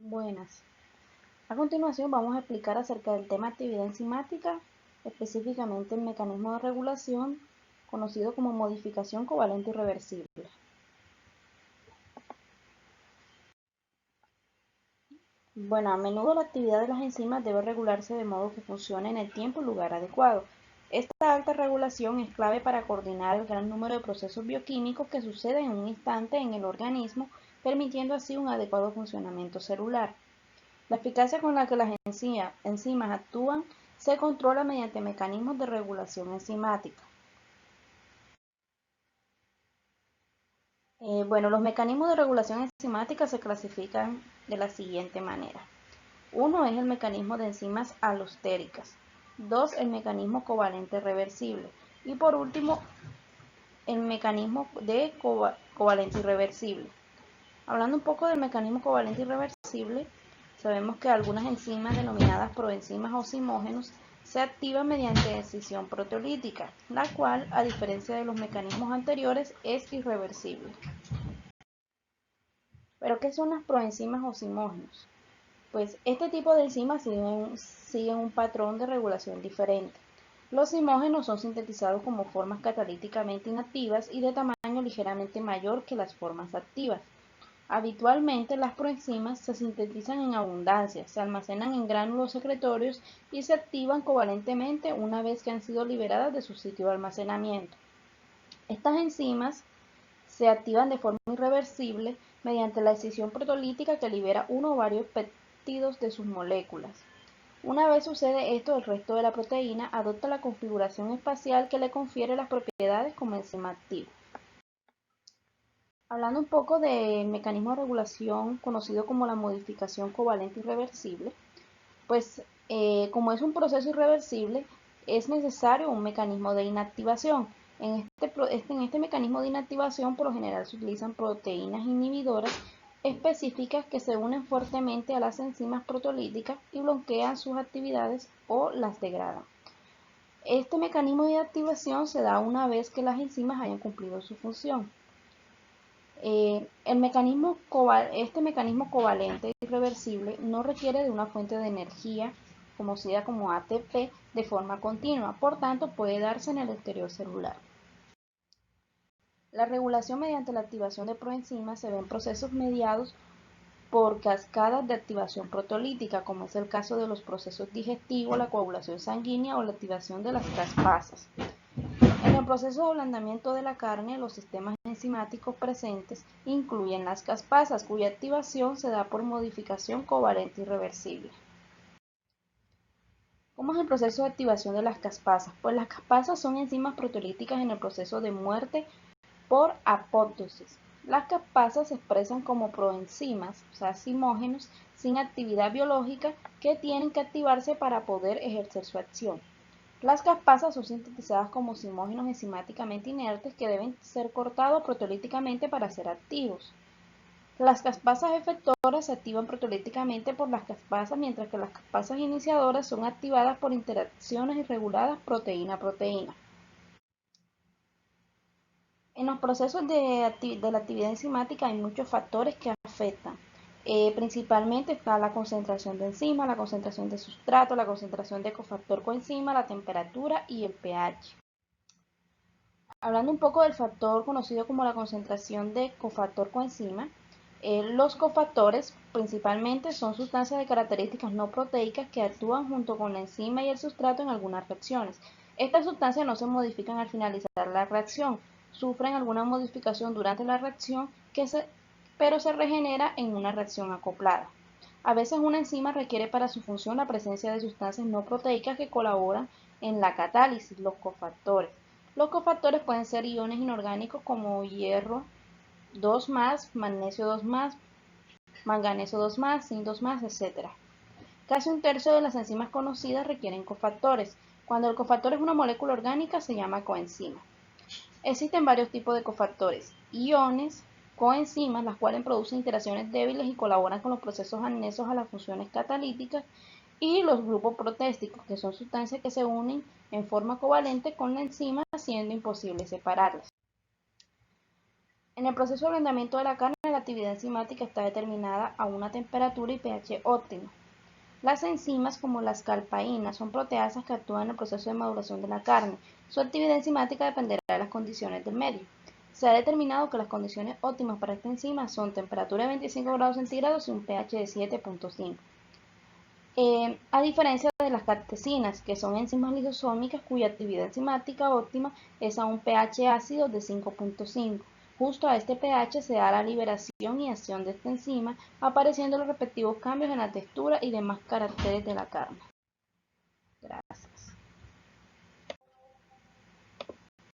Buenas. A continuación vamos a explicar acerca del tema actividad enzimática, específicamente el mecanismo de regulación conocido como modificación covalente irreversible. Bueno, a menudo la actividad de las enzimas debe regularse de modo que funcione en el tiempo y lugar adecuado. Esta alta regulación es clave para coordinar el gran número de procesos bioquímicos que suceden en un instante en el organismo, permitiendo así un adecuado funcionamiento celular. La eficacia con la que las enzimas actúan se controla mediante mecanismos de regulación enzimática. Los mecanismos de regulación enzimática se clasifican de la siguiente manera. Uno es el mecanismo de enzimas alostéricas. Dos, el mecanismo covalente reversible. Y por último, el mecanismo de covalente irreversible. Hablando un poco del mecanismo covalente irreversible, sabemos que algunas enzimas denominadas proenzimas o simógenos se activan mediante escisión proteolítica, la cual, a diferencia de los mecanismos anteriores, es irreversible. ¿Pero qué son las proenzimas o simógenos? Pues este tipo de enzimas siguen un patrón de regulación diferente. Los simógenos son sintetizados como formas catalíticamente inactivas y de tamaño ligeramente mayor que las formas activas. Habitualmente las proenzimas se sintetizan en abundancia, se almacenan en gránulos secretorios y se activan covalentemente una vez que han sido liberadas de su sitio de almacenamiento. Estas enzimas se activan de forma irreversible mediante la escisión protolítica que libera uno o varios péptidos de sus moléculas. Una vez sucede esto, el resto de la proteína adopta la configuración espacial que le confiere las propiedades como enzima activo. Hablando un poco del mecanismo de regulación conocido como la modificación covalente irreversible, como es un proceso irreversible, es necesario un mecanismo de inactivación. En este mecanismo de inactivación, por lo general, se utilizan proteínas inhibidoras específicas que se unen fuertemente a las enzimas protolíticas y bloquean sus actividades o las degradan. Este mecanismo de inactivación se da una vez que las enzimas hayan cumplido su función. Este mecanismo covalente irreversible no requiere de una fuente de energía conocida como ATP de forma continua, por tanto puede darse en el exterior celular. La regulación mediante la activación de proenzimas se ve en procesos mediados por cascadas de activación protolítica, como es el caso de los procesos digestivos, la coagulación sanguínea o la activación de las caspasas. En el proceso de ablandamiento de la carne, los sistemas enzimáticos presentes incluyen las caspasas, cuya activación se da por modificación covalente irreversible. ¿Cómo es el proceso de activación de las caspasas? Pues las caspasas son enzimas proteolíticas en el proceso de muerte por apoptosis. Las caspasas se expresan como proenzimas, o sea, simógenos, sin actividad biológica que tienen que activarse para poder ejercer su acción. Las caspasas son sintetizadas como simógenos enzimáticamente inertes que deben ser cortados proteolíticamente para ser activos. Las caspasas efectoras se activan proteolíticamente por las caspasas, mientras que las caspasas iniciadoras son activadas por interacciones irreguladas proteína-proteína. En los procesos de la actividad enzimática hay muchos factores que afectan. Principalmente está la concentración de enzima, la concentración de sustrato, la concentración de cofactor coenzima, la temperatura y el pH. Hablando un poco del factor conocido como la concentración de cofactor coenzima, los cofactores principalmente son sustancias de características no proteicas que actúan junto con la enzima y el sustrato en algunas reacciones. Estas sustancias no se modifican al finalizar la reacción, sufren alguna modificación durante la reacción, pero se regenera en una reacción acoplada. A veces una enzima requiere para su función la presencia de sustancias no proteicas que colaboran en la catálisis, los cofactores. Los cofactores pueden ser iones inorgánicos como hierro 2+, magnesio 2+, manganeso 2+, zinc 2+, etc. Casi un tercio de las enzimas conocidas requieren cofactores. Cuando el cofactor es una molécula orgánica se llama coenzima. Existen varios tipos de cofactores. Iones, coenzimas, las cuales producen interacciones débiles y colaboran con los procesos anexos a las funciones catalíticas, y los grupos protésticos, que son sustancias que se unen en forma covalente con la enzima, siendo imposible separarlas. En el proceso de ablandamiento de la carne, la actividad enzimática está determinada a una temperatura y pH óptimo. Las enzimas, como las calpaínas, son proteasas que actúan en el proceso de maduración de la carne. Su actividad enzimática dependerá de las condiciones del medio. Se ha determinado que las condiciones óptimas para esta enzima son temperatura de 25 grados centígrados y un pH de 7.5. A diferencia de las catesinas, que son enzimas lisosómicas cuya actividad enzimática óptima es a un pH ácido de 5.5. Justo a este pH se da la liberación y acción de esta enzima, apareciendo los respectivos cambios en la textura y demás caracteres de la carne. Gracias.